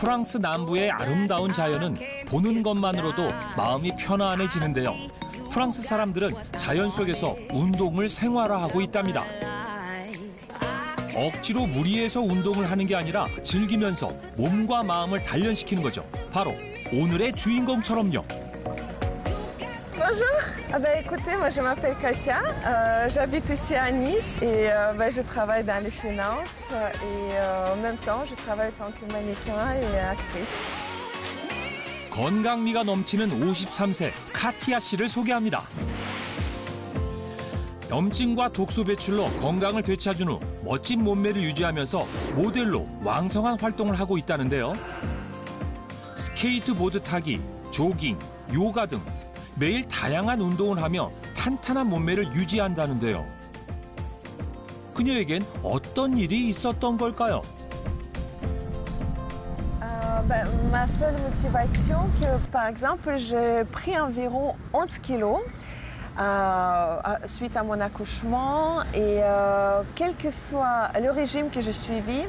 프랑스 남부의 아름다운 자연은 보는 것만으로도 마음이 편안해지는데요. 프랑스 사람들은 자연 속에서 운동을 생활화하고 있답니다. 억지로 무리해서 운동을 하는 게 아니라 즐기면서 몸과 마음을 단련시키는 거죠. 바로 오늘의 주인공처럼요. Bonjour, écoutez, moi je m'appelle Katia, j'habite ici à Nice et je travaille dans les finances et en même temps je travaille en tant que mannequin et actrice. 건강미가 넘치는 53세 카티아 씨를 소개합니다. 염증과 독소 배출로 건강을 되찾은 후 멋진 몸매를 유지하면서 모델로 왕성한 활동을 하고 있다는데요. 스케이트보드 타기, 조깅, 요가 등 매일 다양한 운동을 하며 탄탄한 몸매를 유지한다는데요. 그녀에겐 어떤 일이 있었던 걸까요? Ma seule motivation, que par exemple j'ai pris environ 11 kilos suite à mon accouchement et quel que soit le régime que j'ai suivi,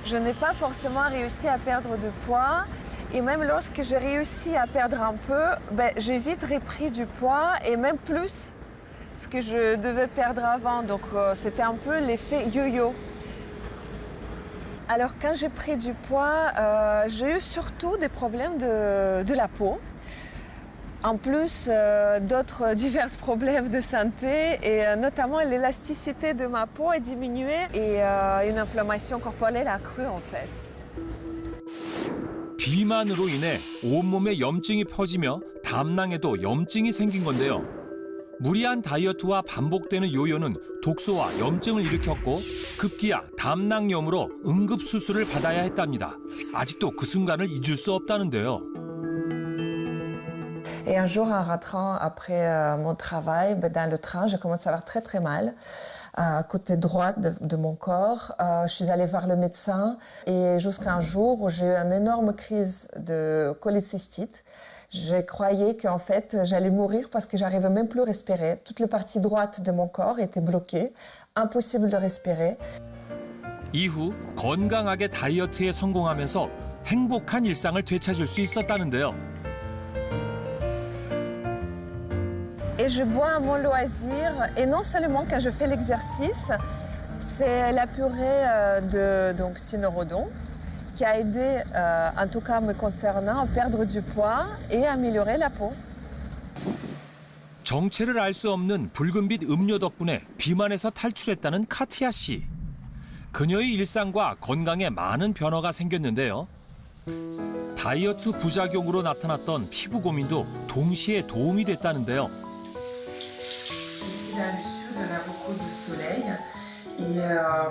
je n'ai pas forcément réussi à perdre de poids. Et même lorsque j'ai réussi à perdre un peu, j'ai vite repris du poids et même plus ce que je devais perdre avant. Donc c'était un peu l'effet yo-yo. Alors quand j'ai pris du poids, j'ai eu surtout des problèmes de la peau. En plus d'autres divers problèmes de santé et notamment l'élasticité de ma peau a diminué et une inflammation corporelle a cru en fait. 비만으로 인해 온몸에 염증이 퍼지며 담낭에도 염증이 생긴 건데요. 무리한 다이어트와 반복되는 요요는 독소와 염증을 일으켰고 급기야 담낭염으로 응급수술을 받아야 했답니다. 아직도 그 순간을 잊을 수 없다는데요. Et un jour, en rentrant après mon travail, dans le train, j'ai commencé à avoir très très mal. Côté droit de mon corps, je suis allée voir le médecin et jusqu'à un jour où j'ai eu une énorme crise de cholécystite. Je croyais qu'en fait j'allais mourir parce que j'arrivais même plus à respirer. Toute la partie droite de mon corps était bloquée, impossible de respirer. 이후 건강하게 다이어트에 성공하면서 행복한 일상을 되찾을 수 있었다는데요. Et je bois à mon loisir, et non seulement quand je fais l'exercice, c'est la purée de cynorhodon qui a aidé, en tout cas me concernant, à perdre du poids et à améliorer la peau. 정체를 알 수 없는 붉은빛 음료 덕분에 비만에서 탈출했다는 카티아 씨. 그녀의 일상과 건강에 많은 변화가 생겼는데요. 다이어트 부작용으로 나타났던 피부 고민도 동시에 도움이 됐다는데요. Ici dans le sud, on a beaucoup de soleil et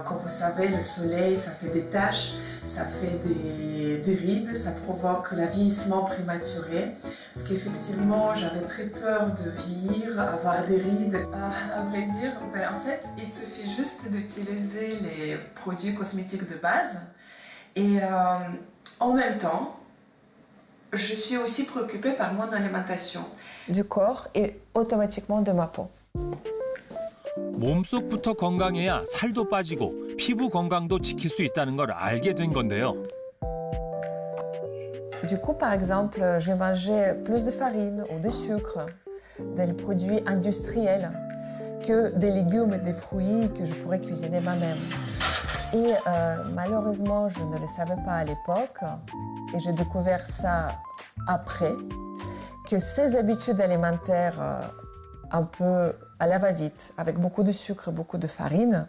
comme vous savez, le soleil, ça fait des taches, ça fait des rides, ça provoque le vieillissement prématuré. Parce qu'effectivement, j'avais très peur de vieillir, avoir des rides. À vrai dire, en fait, il suffit juste d'utiliser les produits cosmétiques de base et en même temps, je suis aussi préoccupée par mon alimentation. Du corps et automatiquement de ma peau. 몸속부터 건강해야 살도 빠지고 피부 건강도 지킬 수 있다는 걸 알게 된 건데요. Du coup, par exemple, je vais manger plus de farine ou de sucre, des produits industriels, que des légumes et des fruits que je pourrais cuisiner moi-même. Et malheureusement, je ne le savais pas à l'époque, et j'ai découvert ça après, que ces habitudes alimentaires un peu à la va-vite, avec beaucoup de sucre, beaucoup de farine,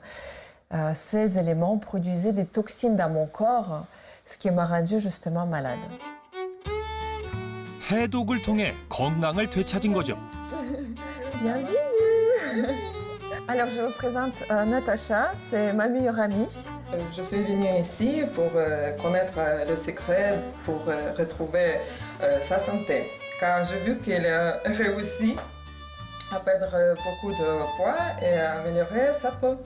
ces éléments produisaient des toxines dans mon corps, ce qui m'a rendu justement malade. 해독을 통해 건강을 되찾은 거죠. Bienvenue! Alors je vous présente Natacha, c'est ma meilleure amie. Je suis venue ici pour connaître le secret pour retrouver sa santé. Car j'ai vu qu'elle a réussi à perdre beaucoup de poids et à améliorer sa peau.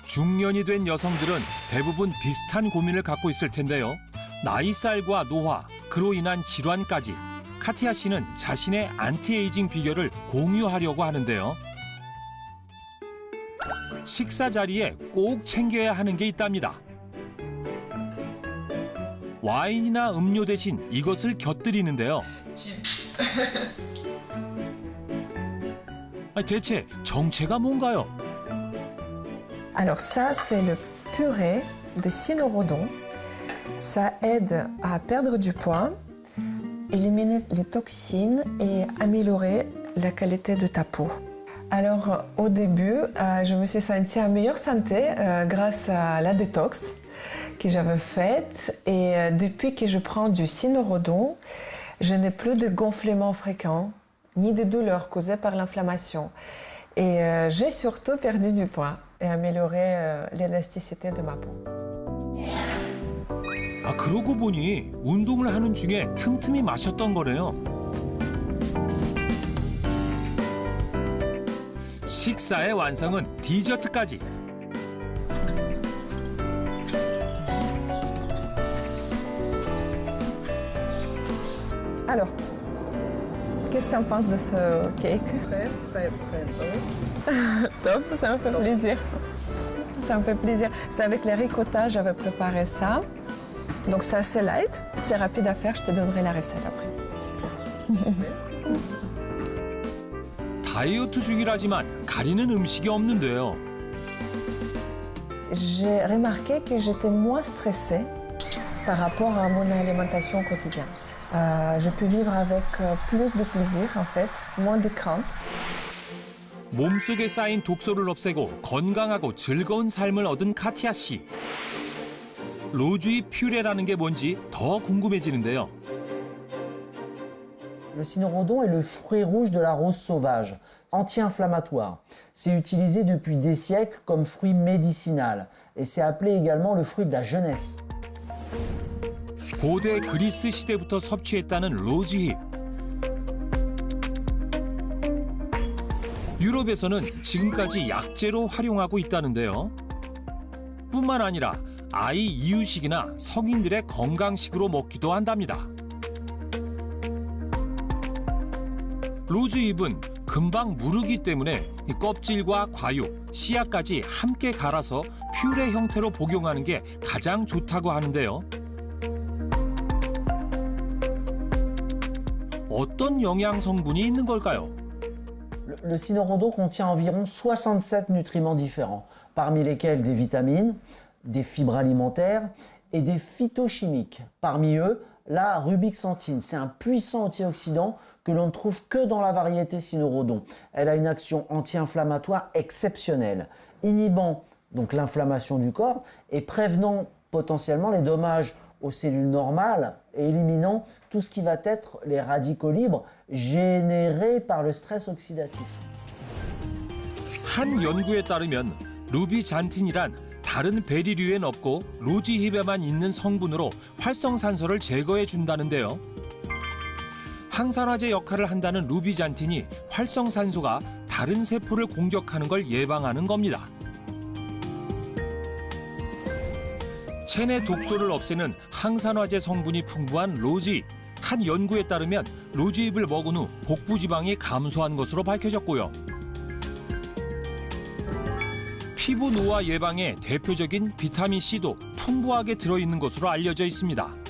중년이 된 여성들은 대부분 비슷한 고민을 갖고 있을 텐데요. 나이살과 노화, 그로 인한 질환까지 카티아 씨는 자신의 안티에이징 비결을 공유하려고 하는데요. 식사 자리에 꼭 챙겨야 하는 게 있답니다. 와인이나 음료 대신 이것을 곁들이는데요. 대체 정체가 뭔가요? Alors ça, c'est le purée de cynorhodon. Ça aide à perdre du poids, éliminer les toxines et améliorer la qualité de ta peau. Alors au début, je me suis sentie en meilleure santé grâce à la détox que j'avais faite. Et depuis que je prends du cynorhodon, je n'ai plus de gonflements fréquents ni de douleurs causées par l'inflammation. Et j'ai surtout perdu du poids et amélioré l'élasticité de ma peau. 그러고 보니 운동을 하는 중에 틈틈이 마셨던 거네요. 식사의 완성은 디저트까지. Alors, qu'est-ce que tu en penses de ce cake? Très, très, très bon. Top, ça me fait plaisir. Ça me fait plaisir. C'est avec les ricotta, j'avais préparé ça. Donc c'est assez light, c'est rapide à faire, je te donnerai la recette après. 다이어트 중이라지만 가리는 음식이 없는데요. J'ai remarqué que j'étais moins stressée par rapport à mon alimentation au quotidien. Je peux vivre avec plus de plaisir en fait, moins de crainte. 몸속에 쌓인 독소를 없애고 건강하고 즐거운 삶을 얻은 카티아 씨. 로즈잎 퓨레라는 게 뭔지 더 궁금해지는데요. Le cynorhodon est le fruit rouge de la rose sauvage, anti-inflammatoire. C'est utilisé depuis des siècles comme fruit médicinal et c'est appelé également le fruit de la jeunesse. 고대 그리스 시대부터 섭취했다는 로즈잎. 유럽에서는 지금까지 약재로 활용하고 있다는데요. 뿐만 아니라 아이 이유식이나 성인들의 건강식으로 먹기도 한답니다. 로즈잎은 금방 무르기 때문에 껍질과 과육, 씨앗까지 함께 갈아서 퓨레 형태로 복용하는 게 가장 좋다고 하는데요. 어떤 영양 성분이 있는 걸까요? Le cynorhodon contient environ 67 nutriments différents, parmi lesquels des vitamines, des fibres alimentaires et des phytochimiques. Parmi eux, la rubixanthine, c'est un puissant antioxydant que l'on ne trouve que dans la variété cynorhodon. Elle a une action anti-inflammatoire exceptionnelle, inhibant donc l'inflammation du corps et prévenant potentiellement les dommages aux cellules normales et éliminant tout ce qui va être les radicaux libres générés par le stress oxydatif. 한 연구에 따르면 루비잔틴이란 다른 베리류엔 없고 로즈잎에만 있는 성분으로 활성산소를 제거해 준다는데요. 항산화제 역할을 한다는 루비잔틴이 활성산소가 다른 세포를 공격하는 걸 예방하는 겁니다. 체내 독소를 없애는 항산화제 성분이 풍부한 로즈잎. 한 연구에 따르면 로즈잎을 먹은 후 복부 지방이 감소한 것으로 밝혀졌고요. 피부 노화 예방에 대표적인 비타민 C도 풍부하게 들어있는 것으로 알려져 있습니다.